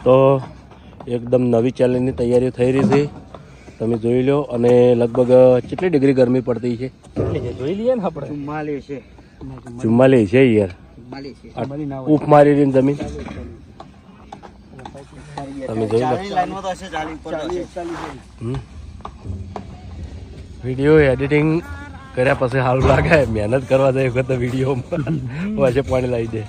તો એકદમ નવી ચેલેન્જની તૈયારીઓ થઈ રહી છે, તમે જોઈ લો. અને લગભગ કેટલી ડિગ્રી ગરમી પડતી છે જોઈ લઈએ ને આપણે. 44 છે યાર. ઉફ મારી રહી જમીન તમે જોઈ લો. વિડીયો એડિટિંગ કર્યા પછી સારું લાગે, મહેનત કરવા જાય વખત વિડીયોમાં પાછે પાણી લાવી દે.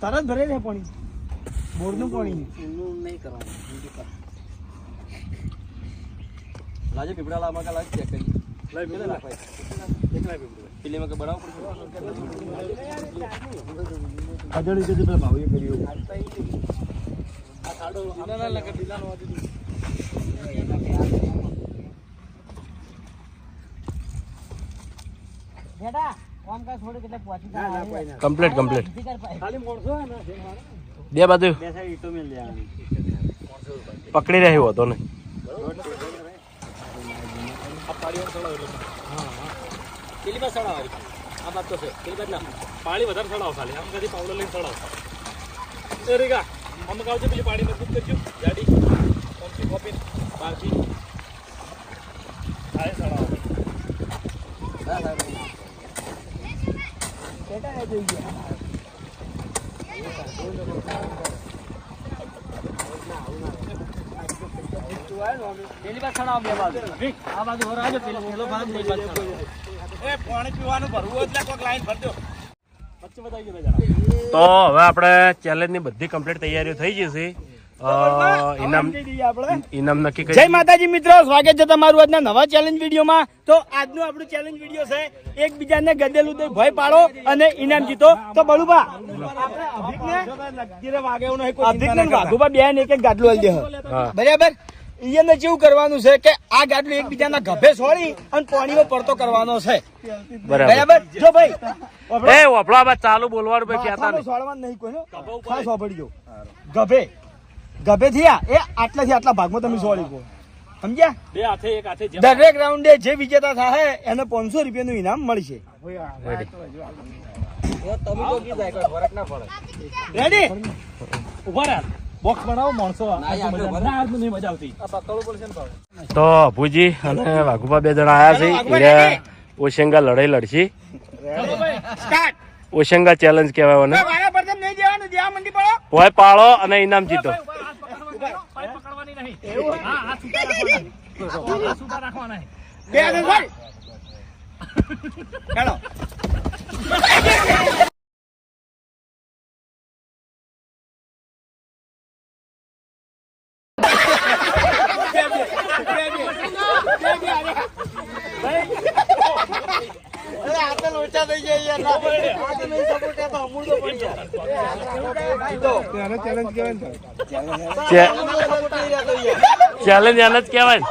તરત ભરે છે પાણી, બોરનું પાણી નહીં કરવાનું. લાજે પીપડા લાવવા કા લાજ ચેક કરી લાઈ પેલે નાખાય એકલા પીપડા પેલે માં કે બનાવ પડશે. અજડી જે પેલા ભાવે કર્યું આ સાડો ના લગે ઢીલાનો વાદી બેટા કોમ કા છોડ કેટલે પહોંચી જાય કમ્પ્લીટ ખાલી મોણસો હે ને બે બાજુ બે સાઈડ ઈટો મેલ દેવાની પકડી રહ્યો હતો ને. પેલી બાદ સડાવ આ બાદ તો છે પેલી બાદ ના પાણી વધારે સડાવ ખાલી આમ કદી પાવડો લઈને સડાવ એ રેગા આમ કાવજો પેલી પાણી મજબૂત કરજો ગાડી કોમ્પી કોપી બારથી આય સડાવ કેટા એ જોઈ ગયા પેલી બાદ સડાવ બે બાજુ આ બાજુ હોર આજો પેલો ભાગ પેલી બાદ એ પાણી પીવાનું ભરવું એટલે કોક લાઈન ભરજો. તો હવે આપણે ચેલેન્જની બધી કમ્પ્લીટ તૈયારીઓ થઈ ગઈ છે. ઇનામ નક્કી કરી. જય માતાજી મિત્રો, સ્વાગત છે તમારું આજના નવા ચેલેન્જ વિડીયોમાં. તો આજનું આપણું ચેલેન્જ વિડીયો છે એકબીજાને ગદેલું દઈ ભય પાડો અને ઇનામ જીતો. તો બળુબા અધિકને વાઘુબા બે ને એક ગાડલું આલી દે બરાબર. એને કેવું કરવાનું છે કે આ ગાડલું એકબીજાના ગભે છોડી અને પાણીમાં પડતો કરવાનો છે બરાબર. જો ભાઈ એ વફળા બા ચાલુ બોલવાનું ભાઈ કહેતા નહીં છોડવાનું નહીં કોઈનો ખાસ વાપરી જો ગભે ગભે થયા એ આટલાથી આટલા ભાગમાં તમે છોડી કો સમજ્યા. બે હાથે એક હાથે દરેક રાઉન્ડે જે વિજેતા થાય એને 500 રૂપિયાનું ઇનામ મળશે. રેડી ઉભા રહે બોક્સ બનાવો માણસો નહીં મજા આવતી. તો અભુજી અને વાઘુબા બે જણા આયા છે. ઓશંગા લડાઈ લડશી. ઓશંગા ચેલેન્જ કહેવાય ને. પોય પાડો અને ઇનામ જીતો. ચેલેન્જ એને જ કહેવાય ને.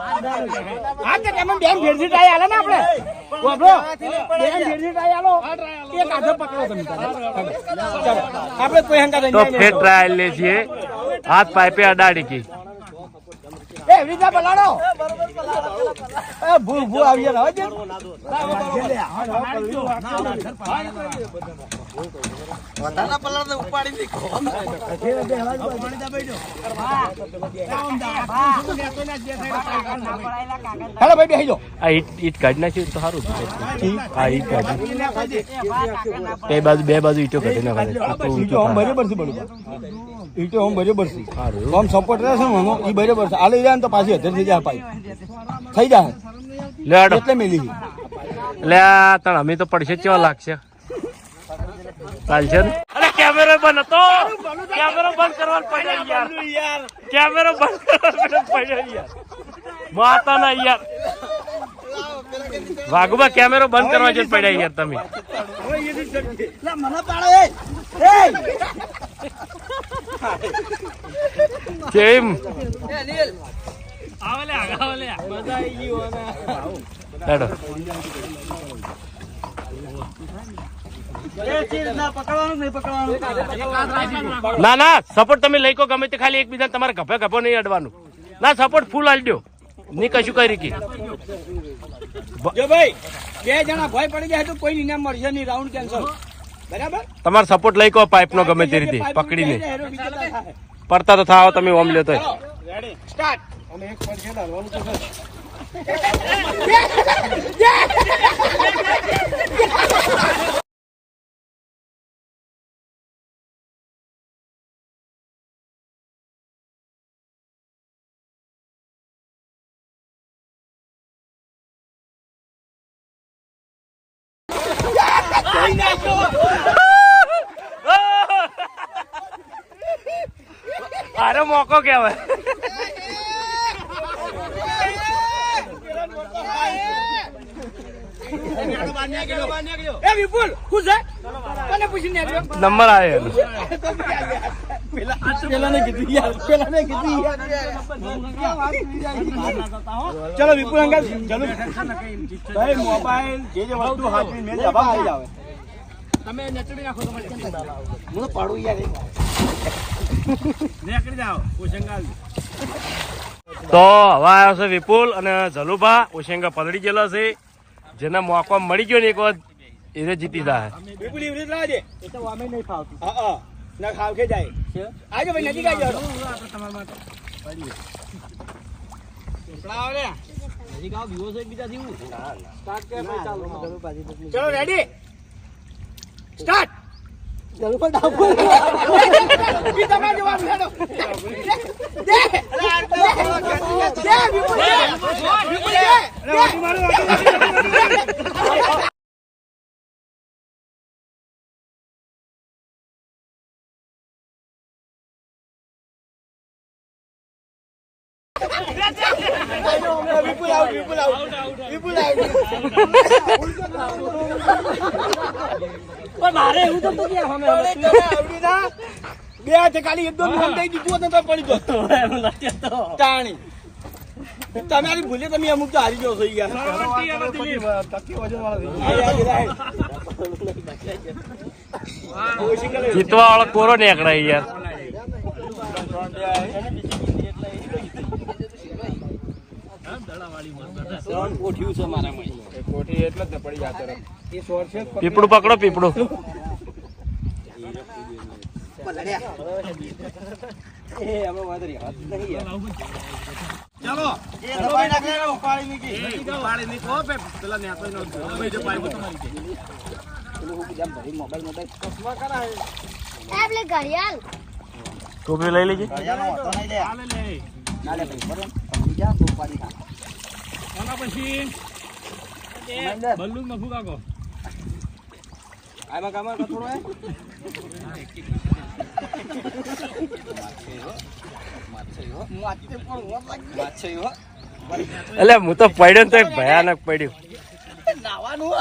તો ફેર ટ્રાયલ લે છીએ. હાથ પાઇપે અડાડી કી ઈટ કાઢી નાખ્યું તો સારું. હા ઈટ કાઢી બે બાજુ ઈટો કાઢી નાખે. ઈટો આમ બરાબર છે આમ સપોર્ટ રહેશે ને એ બરાબર છે. આલી જાય ને તો પાછી હજાર થઈ જાય પાઈ થઈ જાય એટલે મેલી એટલે તણ અમે તો પડશે કેવા લાગશે ચાલશે ને. અરે કેમેરો બંધ હતો, કેમેરો બંધ કરવાનો પડ્યો યાર, કેમેરો બંધ કરવાનો પડ્યો યાર. માતા ના યાર વાઘુબા કેમેરો બંધ કરવા જઈને પડ્યા યાર તમે. મને પાડો કેમ આવે લે આગળ લે મજા આવી ગઈ ઓને હેડો. પકડવાનું નહીં પકડવાનું. ના ના સપોર્ટ તમે લઈ કો ગમે તે, ખાલી એકબીજા તમારે ગભે ગભો નહીં અડવાનું. ના સપોર્ટ ફૂલ આલી દો, ની કશું કરી કી. જો ભાઈ 2 જણા ભય પડી જાય તો કોઈ ઇનામ મળશે નહીં, રાઉન્ડ કેન્સલ. બરાબર? તમારે સપોર્ટ લઈ કો પાઇપ નો ગમે તે રીતે પકડીને પડતા તો થાવ તમે ઓમ લેતો. Ready start. અમે એક પર છે લાવવાનું તો છે. અરે મોકો કેવાય. એ વિપુલ ખુશ છે? કોને પૂછીને આવ્યો? નંબર આવ્યો. પેલાને કીધું યાર, પેલાને કીધું યાર. ચલો વિપુલ અંકલ ચલો. ભાઈ મોબાઈલ જે વસ્તુ હાથની મેં જવાબ આવી આવે. તમે નેચડી નાખો તમારી હું તો પાડું યાર. નેકડી જાઓ ઓશંગાલ. તો હવે આવ્યો છે વિપુલ અને જલુભા. ઓશેંગા પલળી ગયેલો છે, જેને મોકો મળી ગયો ને એક વખત એને જીતી જાય. વિપુલ એવી લાવજે. એ તો અમે નહીં ફાવતું. હા ના ખાવ કે જાય. આજો ભાઈ નજીક આવજો. તમારા માટે નજીક આવો વિવો છે એકબીજા જેવું. ચલો રેડી સ્ટાર્ટ. ચલો પર ડાઉન ઈ તમારે જવાનું હેડો. દે વિપુલ વિપુલ આઉટ વિપુલ આઉટ વિપુલ આઉટ. પણ મારે એવું તો ક્યાં અમે આવડી ના બે હાથે ખાલી એકદમ મુહમ દઈ દીધું તો પડી ગયો તાણી. તમારી ભૂલે તમે અમુક તો હારી ગયો છો યાર. જીતવા વાળો કોરો નીકળાય યાર. પીપળું પકડો પીપળું. ચલો એ દબાઈ નાખે ઉપાડી નીકી ઉપાડી નીકો પેલા નેતો નો ભાઈ જે પાઇપ તમારી કે પેલું હું જમ ભરી મોબાઈલ કસ્મા કરાય ટેબલે ઘડિયાળ ટોપી લઈ લેજે. ઘડિયાળનો તો નહીં લે હાલે લે ના લે ભાઈ બરોબર બીજા ઉપાડી નાખ. આના પછી બલ્લુ મફુ કાકો આમાં કામર કથોડો હે એટલે હું તો પડ્યો ને તો એક ભયાનક પડ્યું. નાવાનું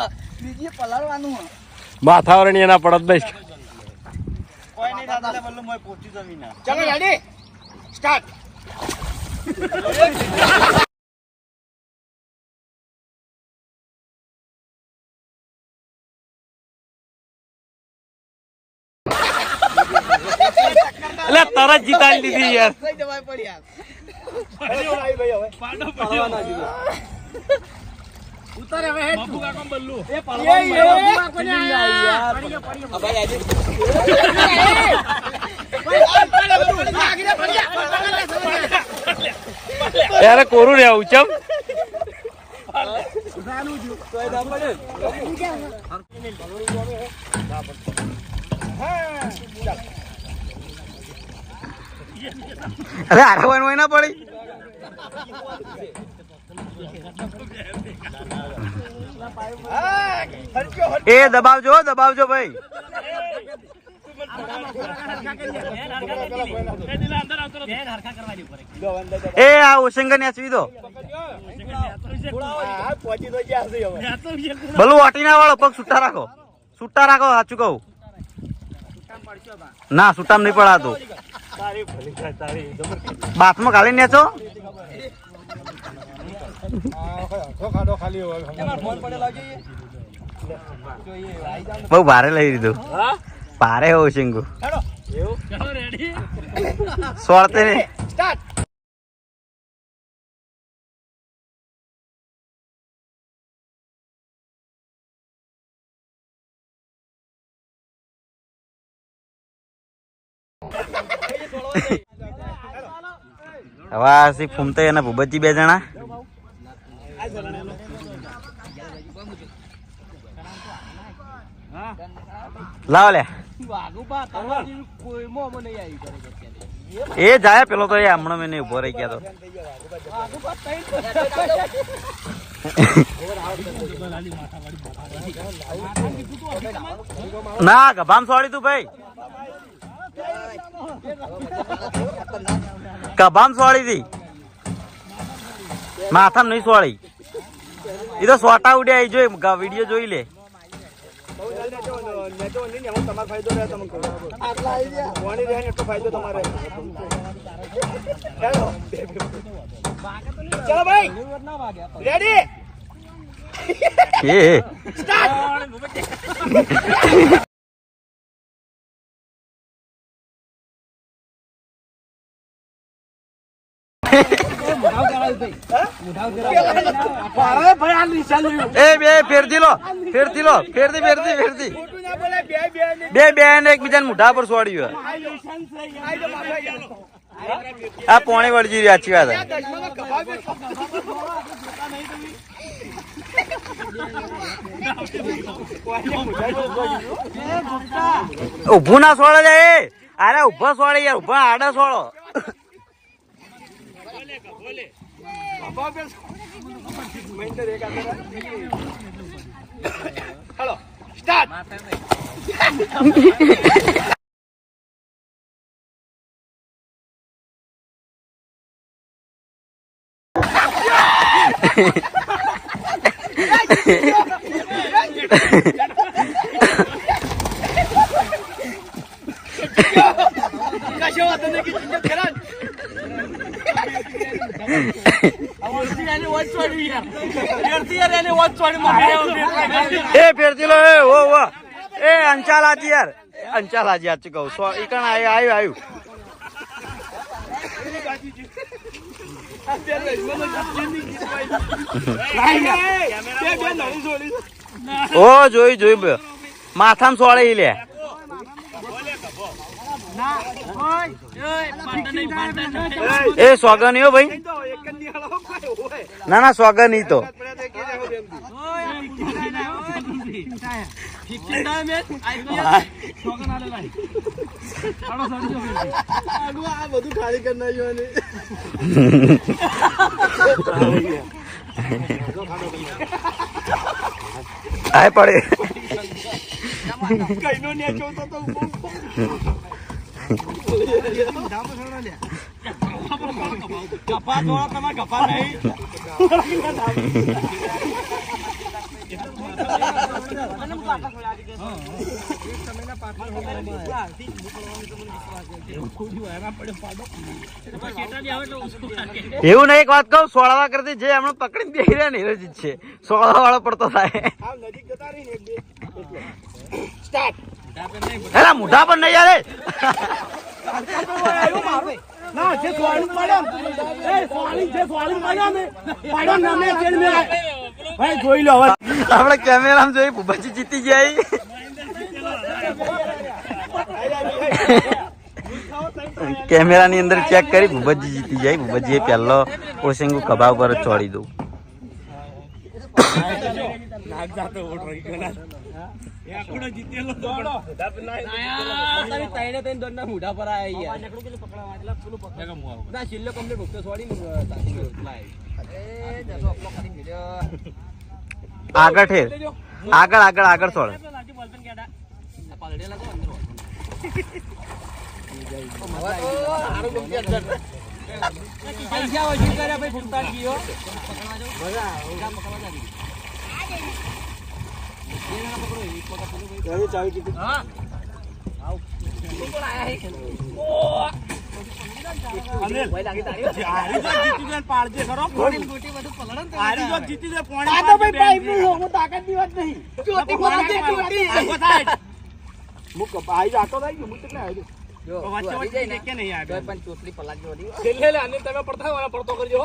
બીજી પલાળવાનું માથાવરણી એના પડત બસ. કોઈ નહીં દાદા બલ્લુ મોય પોચી જમીન. ચલો રેડી સ્ટાર્ટ. એટલે તરત જીતાડી લીધી યાર. પાડો પડ્યો ઉતારે હવે હેડ મફુ કાકો બલ્લુ એ યાર કોરું રે ઉચમ. અરે આરવાનું હોય ના પડી. એ દબાવજો દબાવજો ભાઈ. એ આ ઓશંગા ને આચવી દો ભલું વાટીના વાળો પગ છૂટા રાખો સાચું કહું ના સુટામ નહીં પડાતું બાથમાં ખાલી નેચો બહુ ભારે લઈ લીધું ભારે હો શિંગુ સોળતે ને હવે આ ફૂમતે અને ભૂપતજી 2 જણા લાવ લે એ જાય પેલો તો એ હમણાં મેં ઉભો રહી ગયા તો ના ગભામ સોડી તું ભાઈ કબામ સોળી હતી માથામાં નહીં સોળી એ તો સોટા ઉડે આવી જોઈ વિડીયો જોઈ લે ચલો ભાઈ રેડી એ બે ફેરથી લો ફેરથી બે એકબીજાને મોઢા પર સોડ્યું આ પોણી વળજી સાચી વાત ઉભું ના સોળે જાય અરે ઉભા સોળે યાર ઉભા આડા સોળો હેલો સ્ટાર્ટ કશો વાતો નહીં કે ચિંતા કરા એ ફેરતી લો એ ઓ વાહ એ અંચાલ હાજી યાર કહું ઈકણ આવ્યું ઓ જોઈ માથામાં સોળે લે એ સોગન હો ભાઈ ના સોગન નહીં તો બધું ખાલી કરી નાખ્યું આ પડે કઈનો નેચો તો ગફા થોડા તમારે ગફા નહીં એવું નહીં એક વાત કહું સોળવા કરતી જે હમણાં પકડીને બેહી રહ્યા ને એ જ છે સોળવા વાળો પડતો થાય એલા મોઢા પર નહીં યાર આપડે કેમેરા જોઈ ભૂપતજી જીતી જાય કેમેરા ની અંદર ચેક કરી ભૂપતજી જીતી જાય ભૂપતજી પહેલો ઓશિંગુ કબા ઉપર ચોડી દઉં આગળ ઠેર આગળ સોળ પૈસા વસૂલ કર્યા ભાઈ ફૂટતા ગયો પડતો કરજો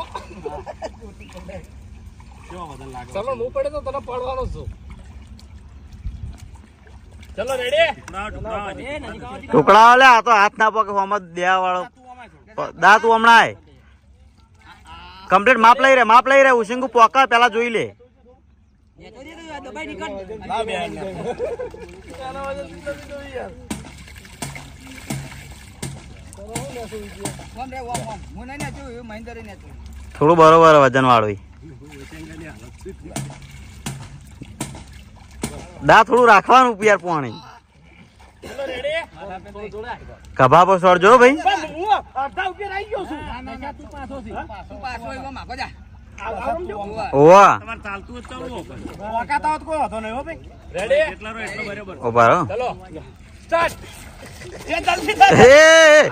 ચલો હું પડે તો તને પડવાનો છું ચલો રેડી ટુકડા લે આ તો હાથ ના પગ હોમત દેવા વાળો દાંત હમણાં આય કમ્પ્લીટ માપ લઈ રે ઉસિંગુ પોકા પેલા જોઈ લે થોડું બરોબર વજન વાળું દા થોડું રાખવાનું યાર પાણી કભા પર છોડજો ભાઈ ઓવા ઉભા રહો હે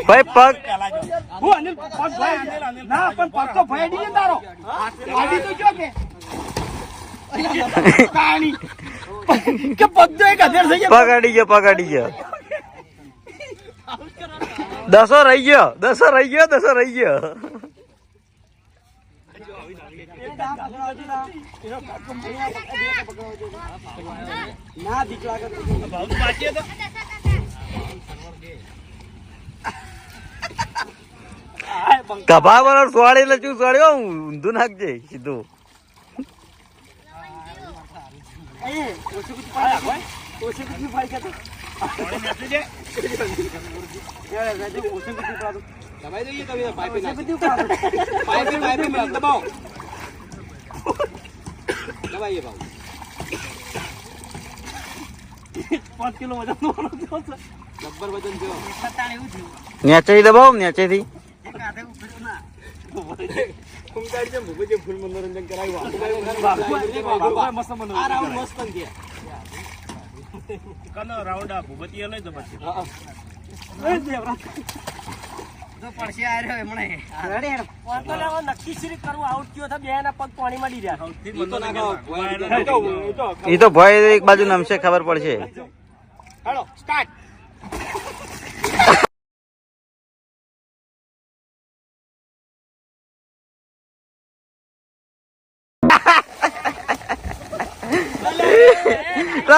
ભાઈ પગ ના પણ પગ તો ભય ડી તારો આડી તો જો કે કાણી કે પગ તો એક હજાર થઈ ગયા પગાડી ગયો દસો રહી ગયો ના દીકરા કભા પર સોળી એટલે શું સોળ્યો ઊંધું નાખજે સીધું નેચે દબાવ નેચેથી ફૂલ મનોરંજન કરાવ્યું રાઉન્ડ આપું બધી લઈ દો પછી એ તો ભય એક બાજુ નમશે ખબર પડશે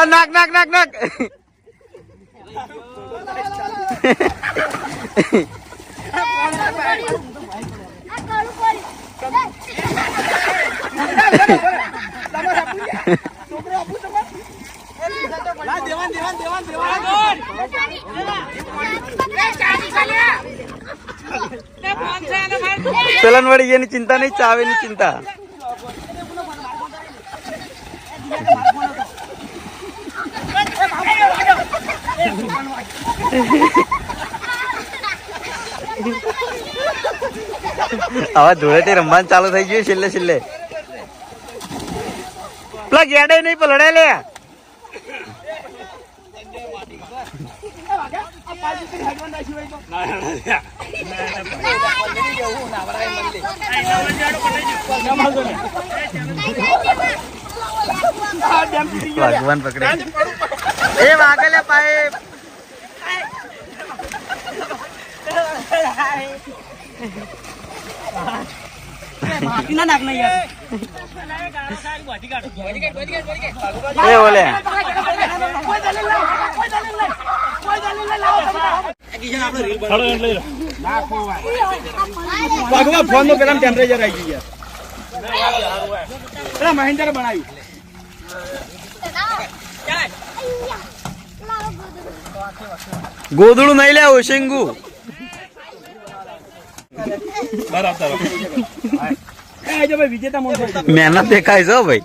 નાક પેલા વળી એની ચિંતા નહીં ચાવેની ચિંતા હવે ધૂળેટી રમવાનું ચાલુ થઈ ગયું છેલ્લે પેલા ગેડે નહીં પલડે લે ભગવાન પકડે એ વાગેલે પાઇપ ઓલે ફોન નો પેલા ટેમ્પરેચર આવી ગયા પેલા મહેન્દ્ર બનાવ્યું ગોદડું નહીં લે ઓશેંગુ બરાબર એ જો ભાઈ વિજેતા મોટો મહેનત દેખાય છે હો ભાઈ.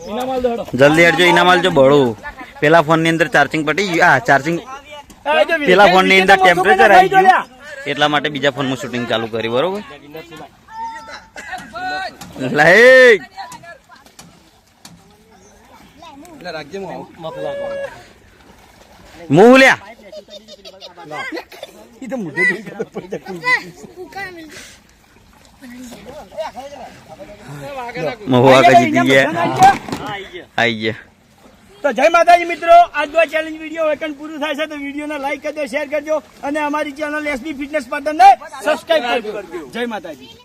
ઇનામ આલ દો હેડો. જલ્દી હેડજો ઇનામ આલજો બળું. પેલા ફોન ની અંદર ચાર્જિંગ પટી ગયું. આ ચાર્જિંગ પેલા ફોન ની અંદર ટેમ્પરેચર આવી ગયું એટલા માટે બીજા ફોન માં શૂટિંગ ચાલુ કરી બરોબર. લાઈક મું લ્યા ઈ તો મોઢે જોઈ ખબર પડી જાય. મહુવા કા જીતી ગયા. આઈ ગયા. તો જય માતાજી મિત્રો, આજનો ચેલેન્જ વિડીયો વેકન પૂરું થાય છે તો વિડીયોને લાઈક કરજો, શેર કરજો અને અમારી ચેનલ એસબી ફિટનેસ પાટણને સબસ્ક્રાઇબ કરજો. જય માતાજી.